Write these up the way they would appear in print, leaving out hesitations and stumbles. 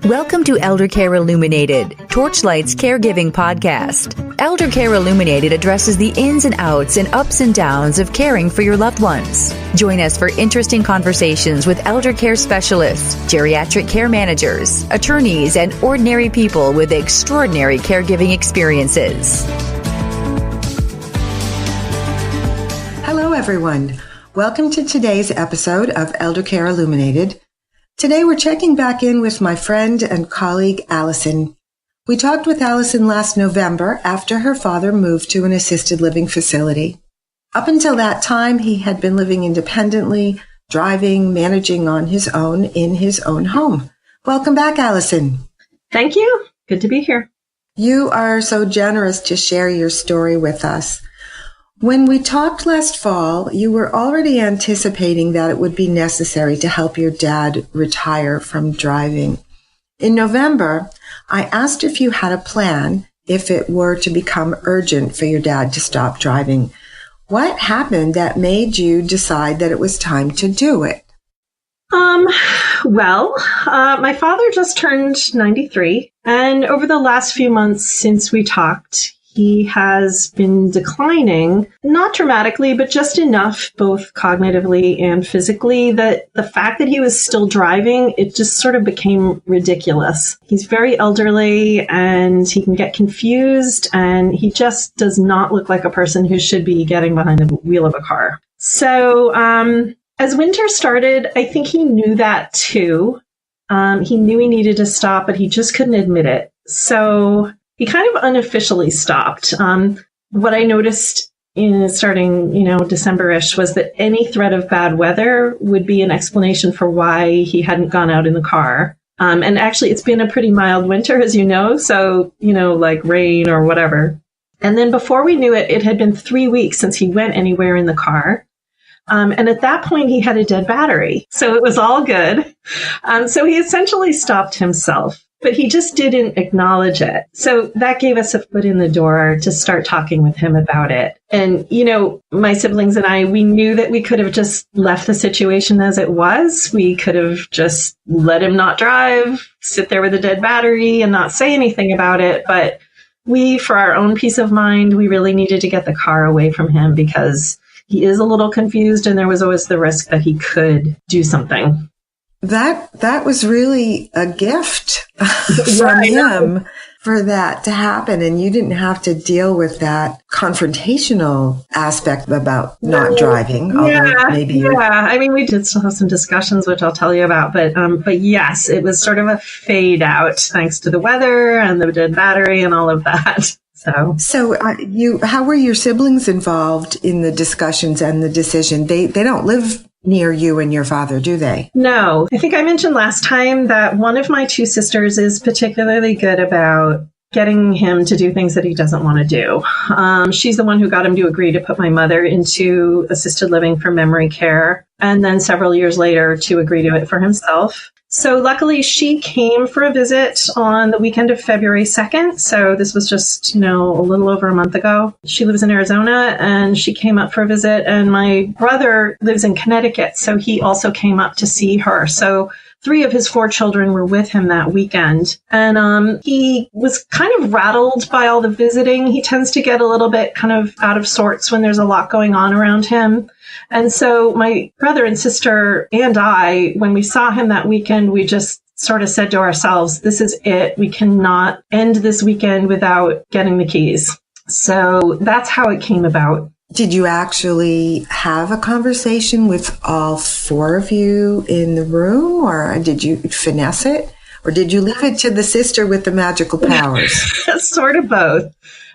Welcome to Eldercare Illuminated, Torchlight's caregiving podcast. Eldercare Illuminated addresses the ins and outs and ups and downs of caring for your loved ones. Join us for interesting conversations with eldercare specialists, geriatric care managers, attorneys, and ordinary people with extraordinary caregiving experiences. Hello, everyone. Welcome to today's episode of Eldercare Illuminated. Today, we're checking back in with my friend and colleague, Alison. We talked with Alison last November after her father moved to an assisted living facility. Up until that time, he had been living independently, driving, managing on his own in his own home. Welcome back, Alison. Thank you. Good to be here. You are so generous to share your story with us. When we talked last fall, you were already anticipating that it would be necessary to help your dad retire from driving. In November, I asked if you had a plan if it were to become urgent for your dad to stop driving. What happened that made you decide that it was time to do it? My father just turned 93, and over the last few months since we talked, he has been declining, not dramatically, but just enough, both cognitively and physically, that the fact that he was still driving, it just sort of became ridiculous. He's very elderly and he can get confused, and he just does not look like a person who should be getting behind the wheel of a car. So as winter started, I think he knew that too. He knew he needed to stop, but he just couldn't admit it. So he kind of unofficially stopped. What I noticed in starting, December-ish was that any threat of bad weather would be an explanation for why he hadn't gone out in the car. And actually, it's been a pretty mild winter, as you know, so, like rain or whatever. And then before we knew it, it had been 3 weeks since he went anywhere in the car. And at that point, he had a dead battery. So it was all good. So he essentially stopped himself. But he just didn't acknowledge it. So that gave us a foot in the door to start talking with him about it. And, my siblings and I, we knew that we could have just left the situation as it was. We could have just let him not drive, sit there with a dead battery and not say anything about it. But we, for our own peace of mind, we really needed to get the car away from him because he is a little confused and there was always the risk that he could do something. That was really a gift from him for that to happen. And you didn't have to deal with that confrontational aspect about not driving. I mean, we did still have some discussions, which I'll tell you about. But yes, it was sort of a fade out thanks to the weather and the dead battery and all of that. So how were your siblings involved in the discussions and the decision? They don't live near you and your father, do they? No. I think I mentioned last time that one of my two sisters is particularly good about getting him to do things that he doesn't want to do. She's the one who got him to agree to put my mother into assisted living for memory care, and then several years later to agree to it for himself. So luckily, she came for a visit on the weekend of February 2nd. So this was just, a little over a month ago. She lives in Arizona and she came up for a visit. And my brother lives in Connecticut. So he also came up to see her. So 3 of his 4 children were with him that weekend. And he was kind of rattled by all the visiting. He tends to get a little bit kind of out of sorts when there's a lot going on around him. And so my brother and sister and I, when we saw him that weekend, we just sort of said to ourselves, this is it. We cannot end this weekend without getting the keys. So that's how it came about. Did you actually have a conversation with all 4 of you in the room, or did you finesse it? Or did you leave it to the sister with the magical powers? Sort of both.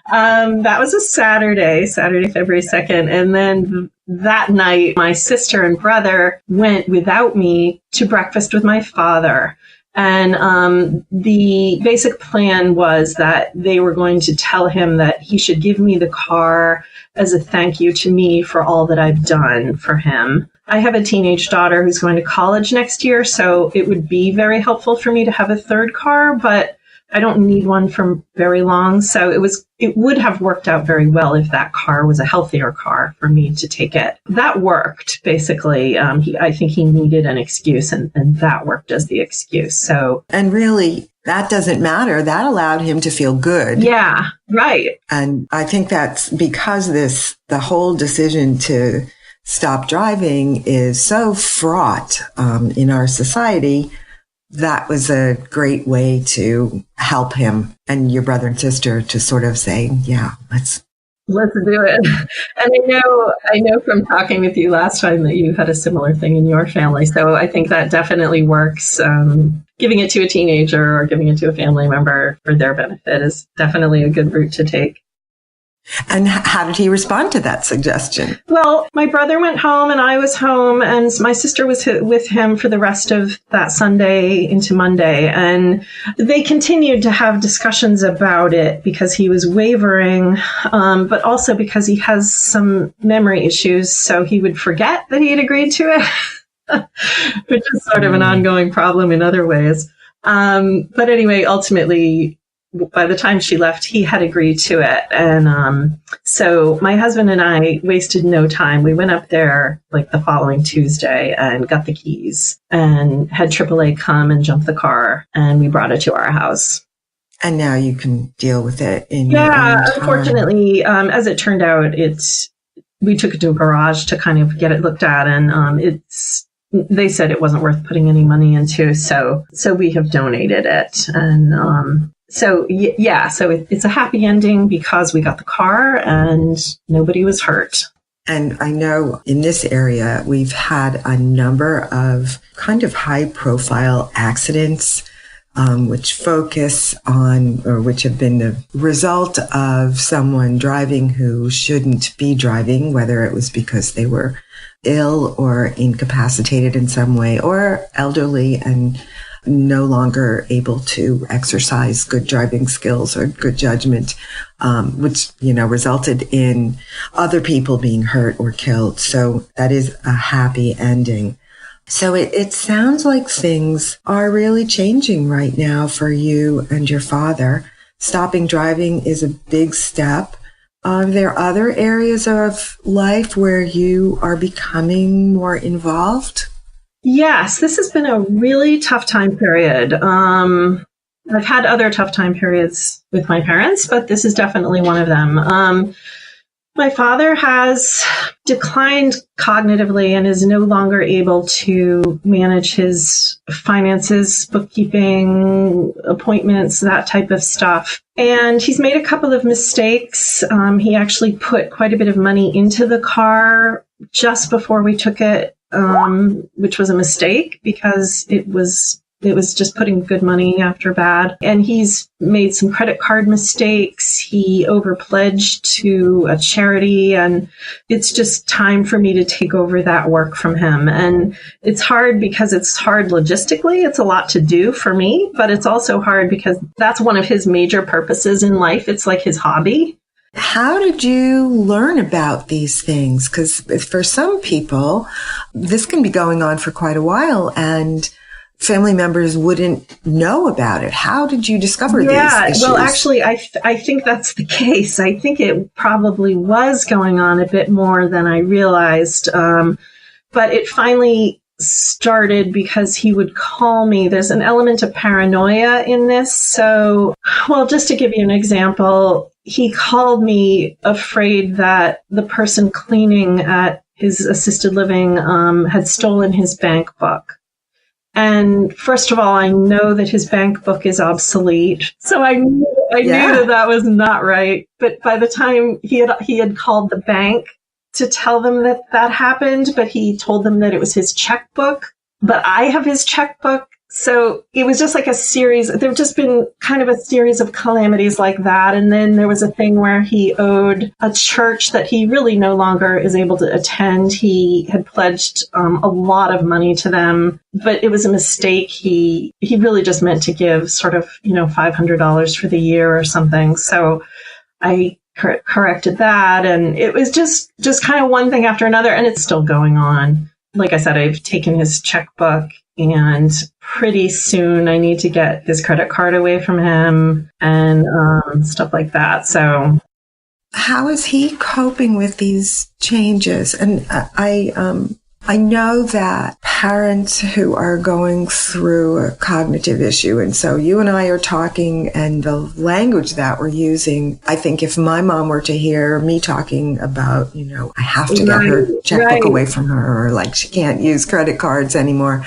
That was a Saturday, February 2nd. And then that night, my sister and brother went without me to breakfast with my father. And the basic plan was that they were going to tell him that he should give me the car as a thank you to me for all that I've done for him. I have a teenage daughter who's going to college next year, so it would be very helpful for me to have a third car, but I don't need one for very long. So it would have worked out very well if that car was a healthier car for me to take it. That worked, basically. I think he needed an excuse, and that worked as the excuse. So, and really, that doesn't matter. That allowed him to feel good. Yeah, right. And I think that's because the whole decision to stop driving is so fraught in our society. That was a great way to help him and your brother and sister to sort of say, yeah, let's do it. And I know from talking with you last time that you had a similar thing in your family. So I think that definitely works. Giving it to a teenager or giving it to a family member for their benefit is definitely a good route to take. And how did he respond to that suggestion? Well, my brother went home and I was home, and my sister was with him for the rest of that Sunday into Monday. And they continued to have discussions about it because he was wavering, but also because he has some memory issues. So he would forget that he had agreed to it, which is sort of an ongoing problem in other ways. But anyway, ultimately, by the time she left, he had agreed to it. And so my husband and I wasted no time. We went up there like the following Tuesday and got the keys and had AAA come and jump the car, and we brought it to our house. And now you can deal with it in your own time. Unfortunately, as it turned out, we took it to a garage to kind of get it looked at, and they said it wasn't worth putting any money into, so we have donated it. And so it's a happy ending because we got the car and nobody was hurt. And I know in this area, we've had a number of kind of high profile accidents, which focus on, or which have been the result of someone driving who shouldn't be driving, whether it was because they were ill or incapacitated in some way, or elderly and no longer able to exercise good driving skills or good judgment, which, resulted in other people being hurt or killed. So that is a happy ending. So it sounds like things are really changing right now for you and your father. Stopping driving is a big step. Are there other areas of life where you are becoming more involved? Yes, this has been a really tough time period. I've had other tough time periods with my parents, but this is definitely one of them. My father has declined cognitively and is no longer able to manage his finances, bookkeeping, appointments, that type of stuff. And he's made a couple of mistakes. He actually put quite a bit of money into the car just before we took it, which was a mistake because it was just putting good money after bad. And he's made some credit card mistakes. He overpledged to a charity, and it's just time for me to take over that work from him. And it's hard because it's hard logistically. It's a lot to do for me, but it's also hard because that's one of his major purposes in life. It's like his hobby. How did you learn about these things? Because for some people, this can be going on for quite a while, and family members wouldn't know about it. How did you discover these issues? Well, actually, I think that's the case. I think it probably was going on a bit more than I realized. But it finally started because he would call me. There's an element of paranoia in this. So, well, just to give you an example, he called me afraid that the person cleaning at his assisted living had stolen his bank book. And first of all, I know that his bank book is obsolete. So I knew that was not right. But by the time he had called the bank to tell them that happened, but he told them that it was his checkbook. But I have his checkbook. So it was just like a series. There have just been kind of a series of calamities like that. And then there was a thing where he owed a church that he really no longer is able to attend. He had pledged a lot of money to them, but it was a mistake. He really just meant to give sort of, $500 for the year or something. So I corrected that. And it was just kind of one thing after another. And it's still going on. like I said, I've taken his checkbook, and pretty soon I need to get his credit card away from him and stuff like that. So how is he coping with these changes? And I know that parents who are going through a cognitive issue, and so you and I are talking, and the language that we're using, I think if my mom were to hear me talking about, I have to get her checkbook away from her, or like she can't use credit cards anymore,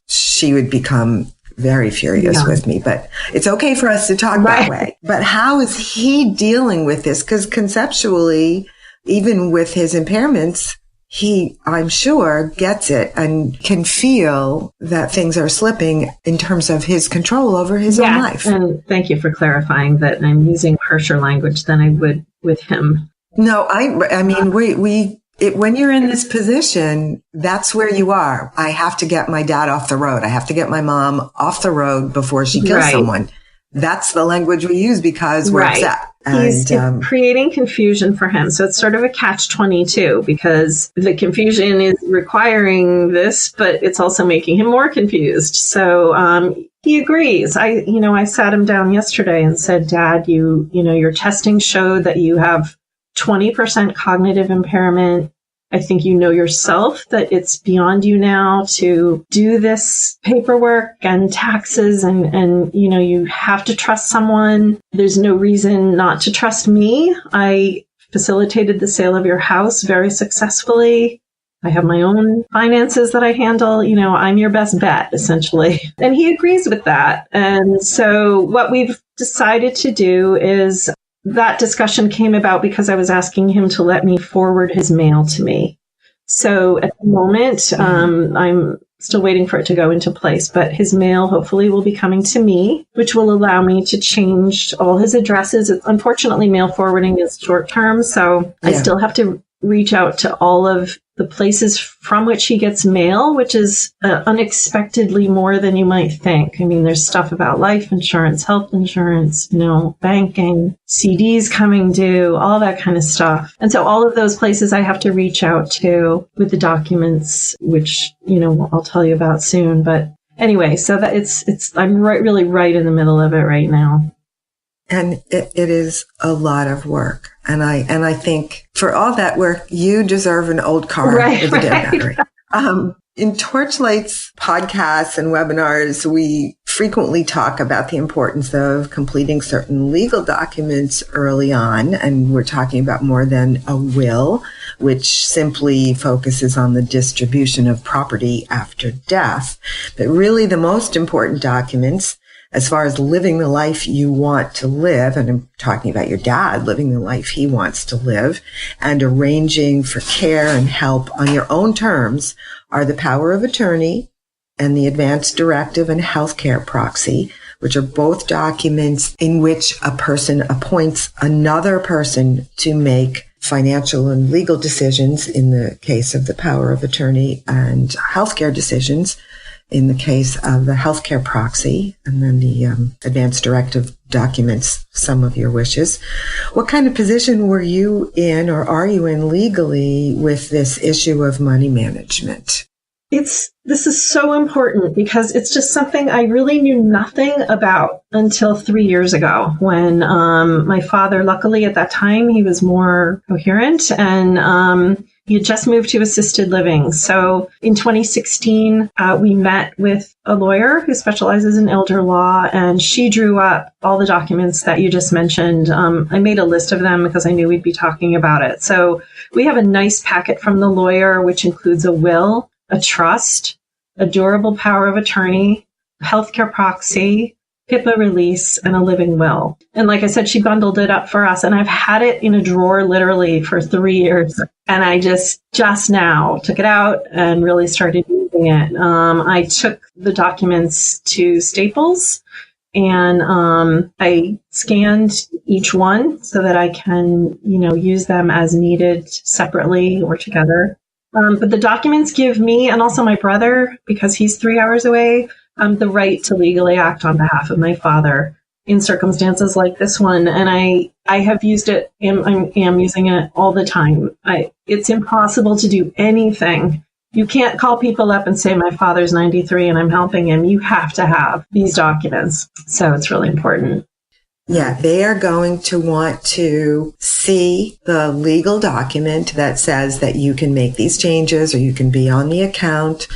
she would become very furious with me. But it's okay for us to talk that way. But how is he dealing with this? Because conceptually, even with his impairments, he, I'm sure, gets it and can feel that things are slipping in terms of his control over his own life. And thank you for clarifying that I'm using harsher language than I would with him. No, I mean, when you're in this position, that's where you are. I have to get my dad off the road. I have to get my mom off the road before she kills someone. That's the language we use because we're upset. He's creating confusion for him. So it's sort of a catch-22 because the confusion is requiring this, but it's also making him more confused. So he agrees. I sat him down yesterday and said, Dad, your testing showed that you have 20% cognitive impairment. I think you know yourself that it's beyond you now to do this paperwork and taxes and you have to trust someone. There's no reason not to trust me. I facilitated the sale of your house very successfully. I have my own finances that I handle. I'm your best bet, essentially. And he agrees with that. And so what we've decided to do is that discussion came about because I was asking him to let me forward his mail to me. So at the moment, I'm still waiting for it to go into place, but his mail hopefully will be coming to me, which will allow me to change all his addresses. Unfortunately, mail forwarding is short term, so I still have to reach out to all of the places from which he gets mail, which is unexpectedly more than you might think. I mean, there's stuff about life insurance, health insurance, banking, CDs coming due, all that kind of stuff. And so all of those places I have to reach out to with the documents, which, I'll tell you about soon. But anyway, so that I'm really right in the middle of it right now. And it is a lot of work. And I think for all that work, you deserve an old car with a dead battery. In Torchlight's podcasts and webinars, we frequently talk about the importance of completing certain legal documents early on. And we're talking about more than a will, which simply focuses on the distribution of property after death. But really the most important documents, as far as living the life you want to live, and I'm talking about your dad living the life he wants to live, and arranging for care and help on your own terms, are the power of attorney and the advance directive and healthcare proxy, which are both documents in which a person appoints another person to make financial and legal decisions in the case of the power of attorney, and healthcare decisions in the case of the healthcare proxy, and then the advance directive documents some of your wishes. What kind of position were you in, or are you in legally, with this issue of money management? This is so important because it's just something I really knew nothing about until 3 years ago when my father, luckily at that time, he was more coherent and he had just moved to assisted living. So in 2016, we met with a lawyer who specializes in elder law, and she drew up all the documents that you just mentioned. I made a list of them because I knew we'd be talking about it. So we have a nice packet from the lawyer, which includes a will, a trust, a durable power of attorney, a healthcare proxy, HIPAA release, and a living will. And like I said, she bundled it up for us, and I've had it in a drawer literally for 3 years. And I just now took it out and really started using it. I took the documents to Staples and I scanned each one so that I can, use them as needed separately or together. But the documents give me, and also my brother, because he's 3 hours away, the right to legally act on behalf of my father in circumstances like this one. And I have used it, I am using it all the time. It's impossible to do anything You can't call people up and say, my father's 93 and I'm helping him. You have to have these documents. So it's really important. Yeah, they are going to want to see the legal document that says that you can make these changes or you can be on the account.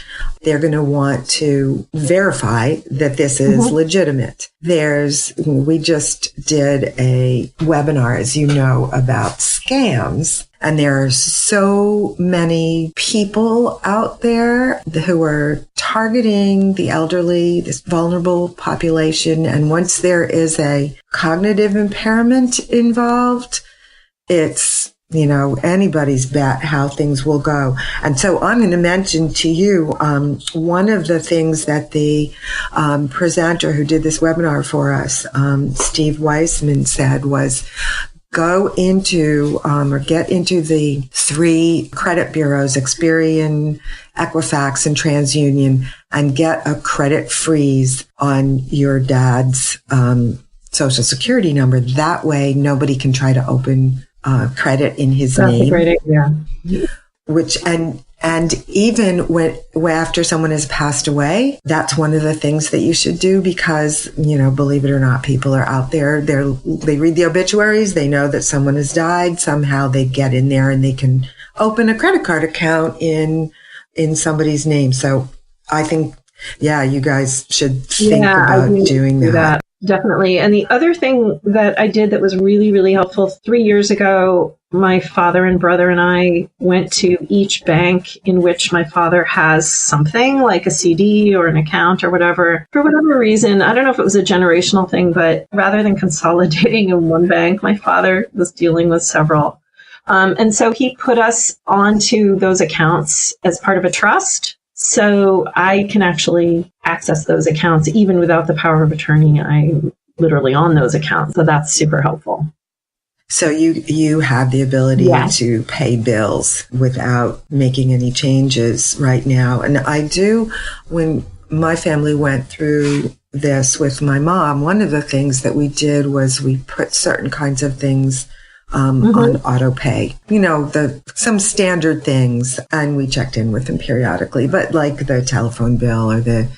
They're going to want to verify that this is legitimate. We just did a webinar, as you know, about scams. And there are so many people out there who are targeting the elderly, this vulnerable population. And once there is a cognitive impairment involved, it's, anybody's bet how things will go. And so I'm going to mention to you, one of the things that the presenter who did this webinar for us, Steve Weissman, said was, go into or get into the 3 credit bureaus, Experian, Equifax, and TransUnion, and get a credit freeze on your dad's Social Security number. That way, nobody can try to open credit in his name. That's a great idea. And even when after someone has passed away, that's one of the things that you should do because, believe it or not, people are out there. They read the obituaries. They know that someone has died. Somehow they get in there and they can open a credit card account in somebody's name. So I think, you guys should think about doing that. Definitely. And the other thing that I did that was really, really helpful 3 years ago, my father and brother and I went to each bank in which my father has something like a CD or an account or whatever. For whatever reason, I don't know if it was a generational thing, but rather than consolidating in one bank, my father was dealing with several. And so he put us onto those accounts as part of a trust. So I can actually access those accounts even without the power of attorney. I'm literally on those accounts. So that's super helpful. So you have the ability to pay bills without making any changes right now. And I do, when my family went through this with my mom, one of the things that we did was we put certain kinds of things on auto pay, some standard things, and we checked in with them periodically, but like the telephone bill or the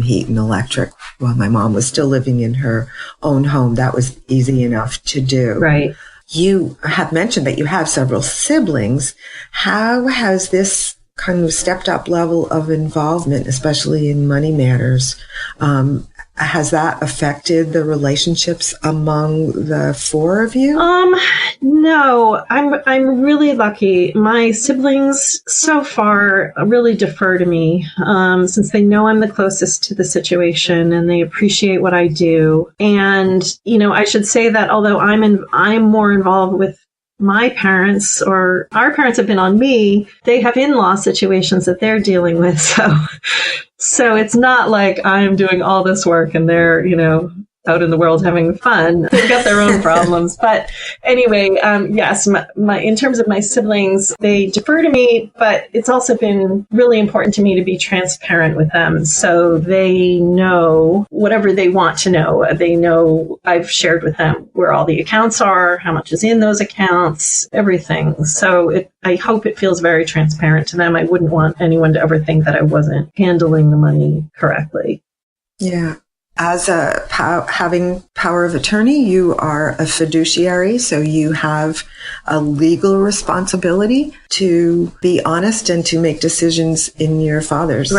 heat and electric while my mom was still living in her own home, that was easy enough to do. Right. You have mentioned that you have several siblings. How has this kind of stepped up level of involvement, especially in money matters, has that affected the relationships among the 4 of you? No, I'm really lucky. My siblings so far really defer to me, since they know I'm the closest to the situation and they appreciate what I do. And, I should say that although I'm more involved with my parents, or our parents have been on me, they have in-law situations that they're dealing with. So it's not like I'm doing all this work and they're, out in the world having fun. They've got their own problems. But anyway, yes, my in terms of my siblings, they defer to me, but it's also been really important to me to be transparent with them. So they know whatever they want to know. They know I've shared with them where all the accounts are, how much is in those accounts, everything. So I hope it feels very transparent to them. I wouldn't want anyone to ever think that I wasn't handling the money correctly. Yeah. As having power of attorney, you are a fiduciary, so you have a legal responsibility to be honest and to make decisions in your father's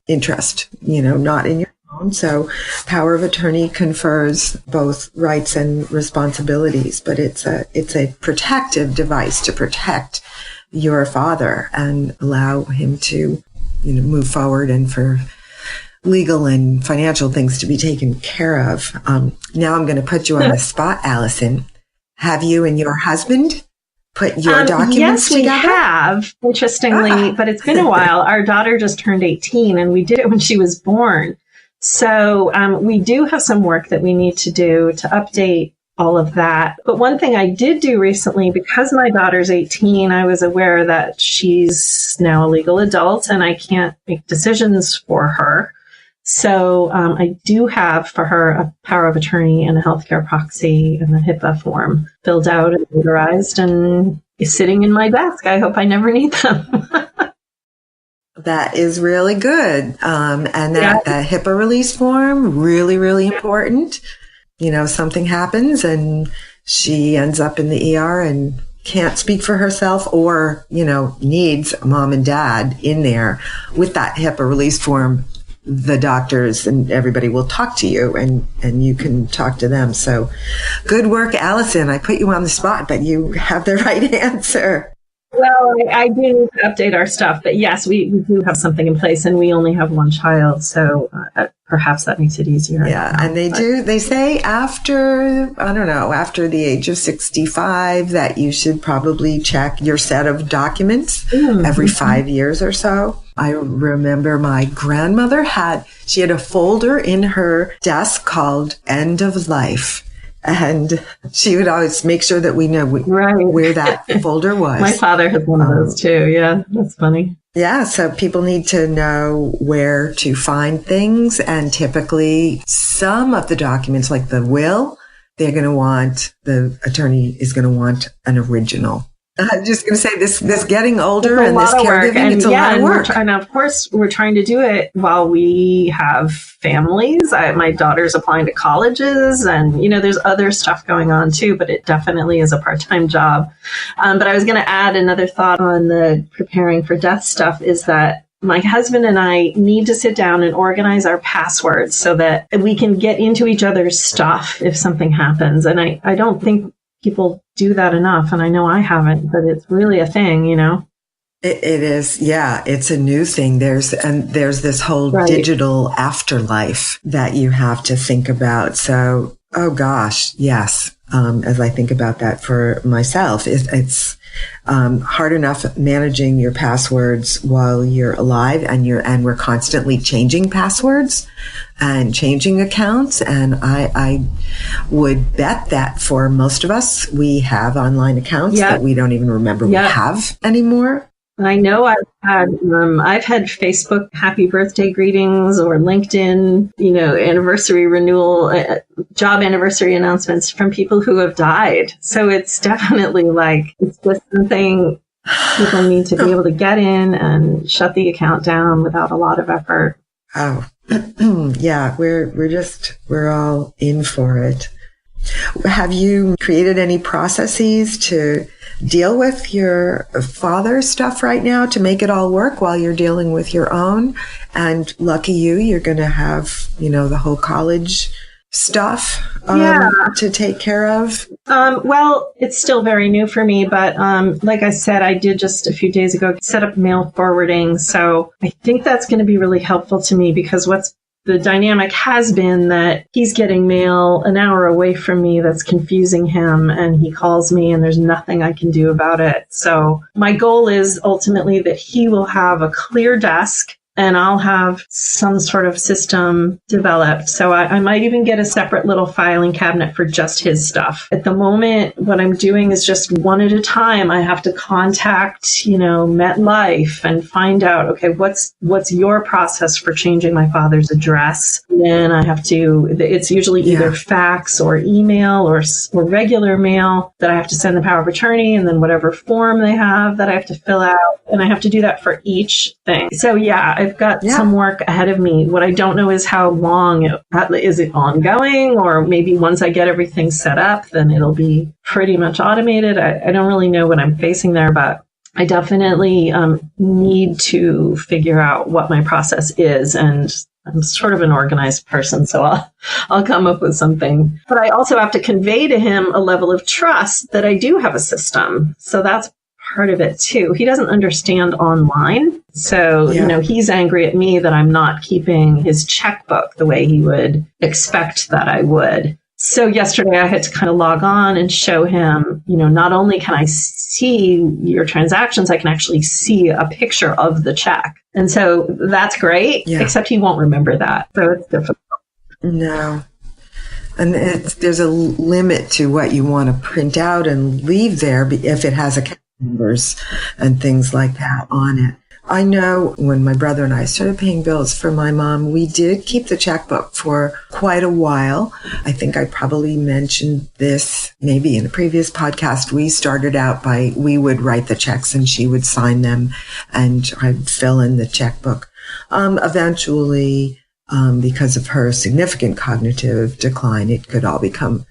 interest, not in your own. So power of attorney confers both rights and responsibilities, but it's a protective device to protect your father and allow him to, move forward and for legal and financial things to be taken care of. Now I'm going to put you on the spot, Alison. Have you and your husband put your documents together? Yes, we have, interestingly, but it's been a while. Our daughter just turned 18 and we did it when she was born. So we do have some work that we need to do to update all of that. But one thing I did do recently, because my daughter's 18, I was aware that she's now a legal adult and I can't make decisions for her. So I do have for her a power of attorney and a healthcare proxy and a HIPAA form filled out and notarized and is sitting in my desk. I hope I never need them. That is really good. And that HIPAA release form, really, really important. Something happens and she ends up in the ER and can't speak for herself or, needs mom and dad in there with that HIPAA release form. The doctors and everybody will talk to you and you can talk to them. So good work, Alison. I put you on the spot, but you have the right answer. Well, I do need to update our stuff, but yes, we do have something in place and we only have one child. So perhaps that makes it easier. Yeah. And they say after the age of 65 that you should probably check your set of documents every 5 years or so. I remember my grandmother had a folder in her desk called End of Life. And she would always make sure that we know where that folder was. My father has one of those too. Yeah, that's funny. Yeah, so people need to know where to find things. And typically some of the documents, like the will, the attorney is going to want an original. I'm just going to say this getting older and this caregiving, it's a lot of work. And of course, we're trying to do it while we have families. My daughter's applying to colleges and, there's other stuff going on too, but it definitely is a part-time job. But I was going to add another thought on the preparing for death stuff is that my husband and I need to sit down and organize our passwords so that we can get into each other's stuff if something happens. And I don't think people do that enough. And I know I haven't, but it's really a thing, It is. Yeah. It's a new thing. There's this whole digital afterlife that you have to think about. So, oh gosh, yes. As I think about that for myself, it's hard enough managing your passwords while you're alive and we're constantly changing passwords and changing accounts. And I would bet that for most of us, we have online accounts that we don't even remember we have anymore. I know I've had Facebook happy birthday greetings or LinkedIn, anniversary renewal, job anniversary announcements from people who have died. So it's definitely it's just something people need to be able to get in and shut the account down without a lot of effort. Oh, yeah, we're all in for it. Have you created any processes to deal with your father's stuff right now to make it all work while you're dealing with your own? And lucky you're going to have, the whole college stuff to take care of. Well, it's still very new for me, but like I said, I did just a few days ago set up mail forwarding. So I think that's going to be really helpful to me because the dynamic has been that he's getting mail an hour away from me that's confusing him, and he calls me and there's nothing I can do about it. So my goal is ultimately that he will have a clear desk and I'll have some sort of system developed. So I might even get a separate little filing cabinet for just his stuff. At the moment, what I'm doing is just one at a time. I have to contact, MetLife and find out, okay, what's your process for changing my father's address? Then I have to, it's usually either fax or email or regular mail that I have to send the power of attorney and then whatever form they have that I have to fill out. And I have to do that for each thing. So I've got some work ahead of me. What I don't know is how long is it ongoing, or maybe once I get everything set up, then it'll be pretty much automated. I don't really know what I'm facing there, but I definitely need to figure out what my process is. And I'm sort of an organized person, so I'll come up with something. But I also have to convey to him a level of trust that I do have a system. So that's part of it too. He doesn't understand online. So, he's angry at me that I'm not keeping his checkbook the way he would expect that I would. So yesterday I had to kind of log on and show him, not only can I see your transactions, I can actually see a picture of the check. And so that's great, except he won't remember that. So it's difficult. No. And there's a limit to what you want to print out and leave there if it has account numbers and things like that on it. I know when my brother and I started paying bills for my mom, we did keep the checkbook for quite a while. I think I probably mentioned this maybe in a previous podcast. We started out by, we would write the checks and she would sign them and I'd fill in the checkbook. Eventually, because of her significant cognitive decline, it could all become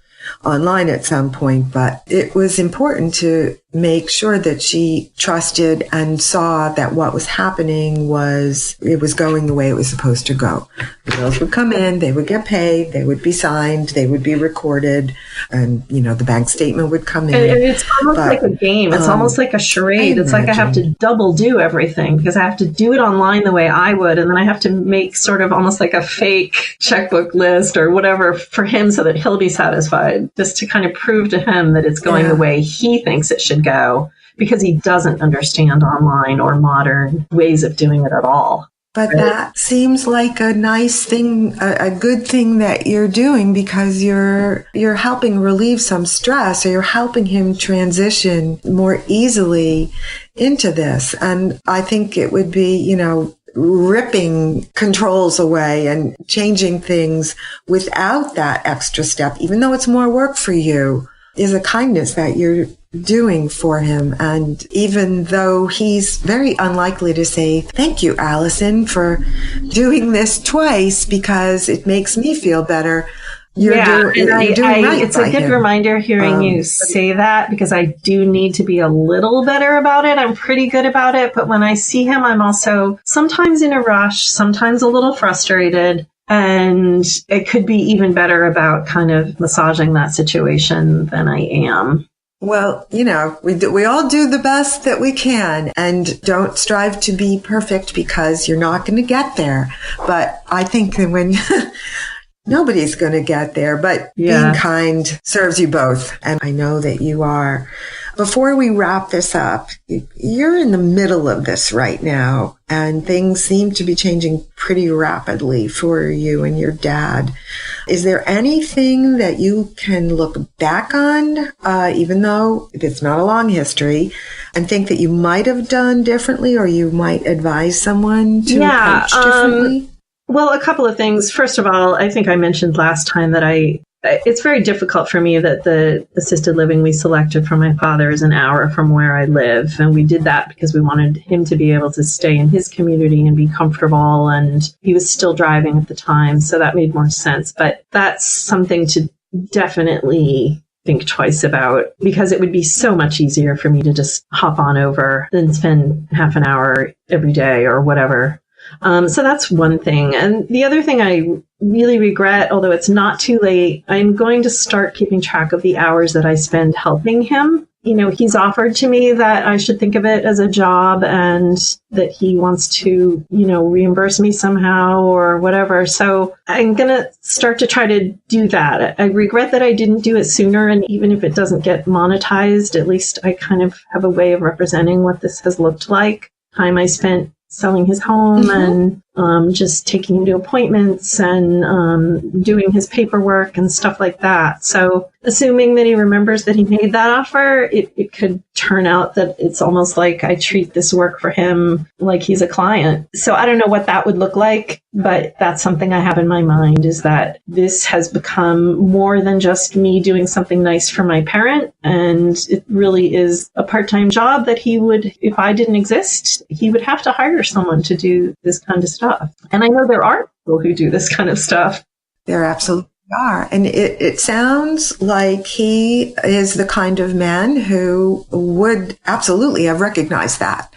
online at some point, but it was important to make sure that she trusted and saw that what was happening was, it was going the way it was supposed to go. The bills would come in, they would get paid, they would be signed, they would be recorded, and, the bank statement would come in. And it's almost like a game. It's almost like a charade. It's like I have to double do everything because I have to do it online the way I would, and then I have to make sort of almost like a fake checkbook list or whatever for him so that he'll be satisfied, just to kind of prove to him that it's going the way he thinks it should go, because he doesn't understand online or modern ways of doing it at all. But right? That seems like a nice thing, a good thing that you're doing, because you're helping relieve some stress, or you're helping him transition more easily into this. And I think it would be, ripping controls away and changing things without that extra step, even though it's more work for you, is a kindness that you're doing for him. And even though he's very unlikely to say, thank you, Alison, for doing this twice because it makes me feel better, you're doing right. It's a good reminder hearing you say that, because I do need to be a little better about it. I'm pretty good about it, but when I see him, I'm also sometimes in a rush, sometimes a little frustrated. And it could be even better about kind of massaging that situation than I am. Well, we all do the best that we can, and don't strive to be perfect, because you're not going to get there. But I think that when nobody's going to get there, but being kind serves you both. And I know that you are. Before we wrap this up, you're in the middle of this right now, and things seem to be changing pretty rapidly for you and your dad. Is there anything that you can look back on, even though it's not a long history, and think that you might have done differently, or you might advise someone to approach differently? Well, a couple of things. First of all, I think I mentioned last time that it's very difficult for me that the assisted living we selected for my father is an hour from where I live. And we did that because we wanted him to be able to stay in his community and be comfortable. And he was still driving at the time, so that made more sense. But that's something to definitely think twice about, because it would be so much easier for me to just hop on over than spend half an hour every day or whatever. So that's one thing. And the other thing I really regret, although it's not too late, I'm going to start keeping track of the hours that I spend helping him. He's offered to me that I should think of it as a job, and that he wants to, reimburse me somehow or whatever. So I'm going to start to try to do that. I regret that I didn't do it sooner. And even if it doesn't get monetized, at least I kind of have a way of representing what this has looked like. Time I spent selling his home and just taking him to appointments and doing his paperwork and stuff like that. So assuming that he remembers that he made that offer, it could turn out that it's almost like I treat this work for him like he's a client. So I don't know what that would look like, but that's something I have in my mind, is that this has become more than just me doing something nice for my parent. And it really is a part-time job that he would, if I didn't exist, he would have to hire someone to do this kind of stuff. And I know there are people who do this kind of stuff. There absolutely are. And it sounds like he is the kind of man who would absolutely have recognized that.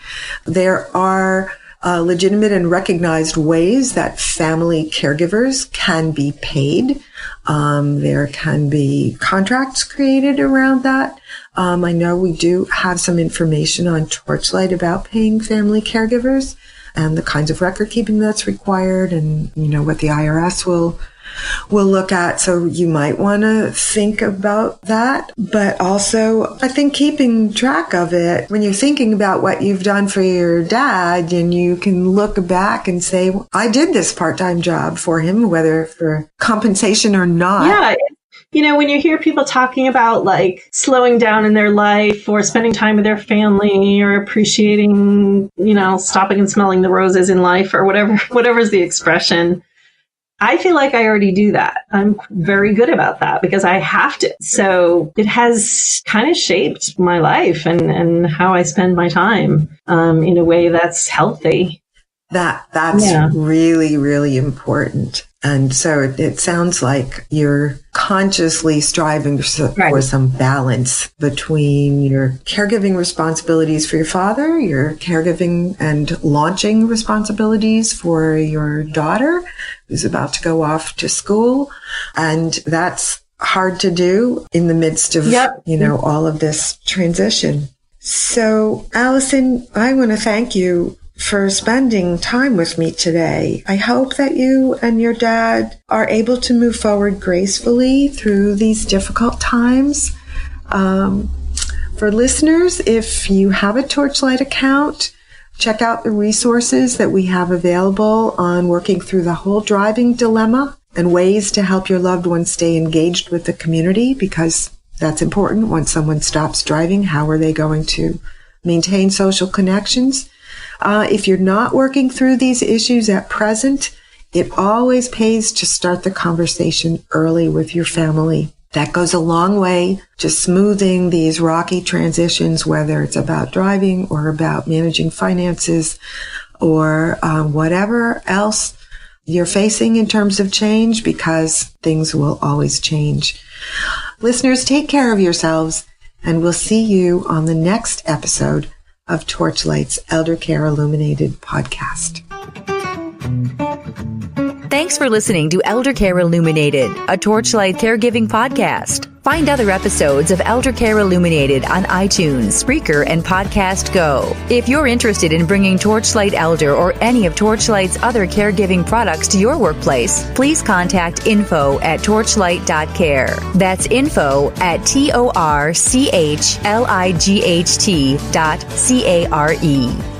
There are legitimate and recognized ways that family caregivers can be paid. There can be contracts created around that. I know we do have some information on Torchlight about paying family caregivers and the kinds of record keeping that's required, and what the IRS will look at. So you might want to think about that. But also, I think keeping track of it, when you're thinking about what you've done for your dad, and you can look back and say, well, I did this part-time job for him, whether for compensation or not. Yeah. when you hear people talking about like slowing down in their life or spending time with their family or appreciating, stopping and smelling the roses in life or whatever's the expression, I feel like I already do that. I'm very good about that because I have to. So it has kind of shaped my life and how I spend my time in a way that's healthy. That's really, really important. And so it sounds like you're consciously striving for some balance between your caregiving responsibilities for your father, your caregiving and launching responsibilities for your daughter who's about to go off to school. And that's hard to do in the midst of, all of this transition. So, Alison, I want to thank you for spending time with me today. I hope that you and your dad are able to move forward gracefully through these difficult times. For listeners, if you have a Torchlight account, check out the resources that we have available on working through the whole driving dilemma and ways to help your loved ones stay engaged with the community, because that's important. Once someone stops driving, how are they going to maintain social connections? If you're not working through these issues at present, it always pays to start the conversation early with your family. That goes a long way to smoothing these rocky transitions, whether it's about driving or about managing finances or whatever else you're facing in terms of change, because things will always change. Listeners, take care of yourselves, and we'll see you on the next episode of Torchlight's Eldercare Illuminated podcast. Thanks for listening to Eldercare Illuminated, a Torchlight caregiving podcast. Find other episodes of Eldercare Illuminated on iTunes, Spreaker, and Podcast Go. If you're interested in bringing Torchlight Elder or any of Torchlight's other caregiving products to your workplace, please contact info@torchlight.care. That's info@torchlight.care.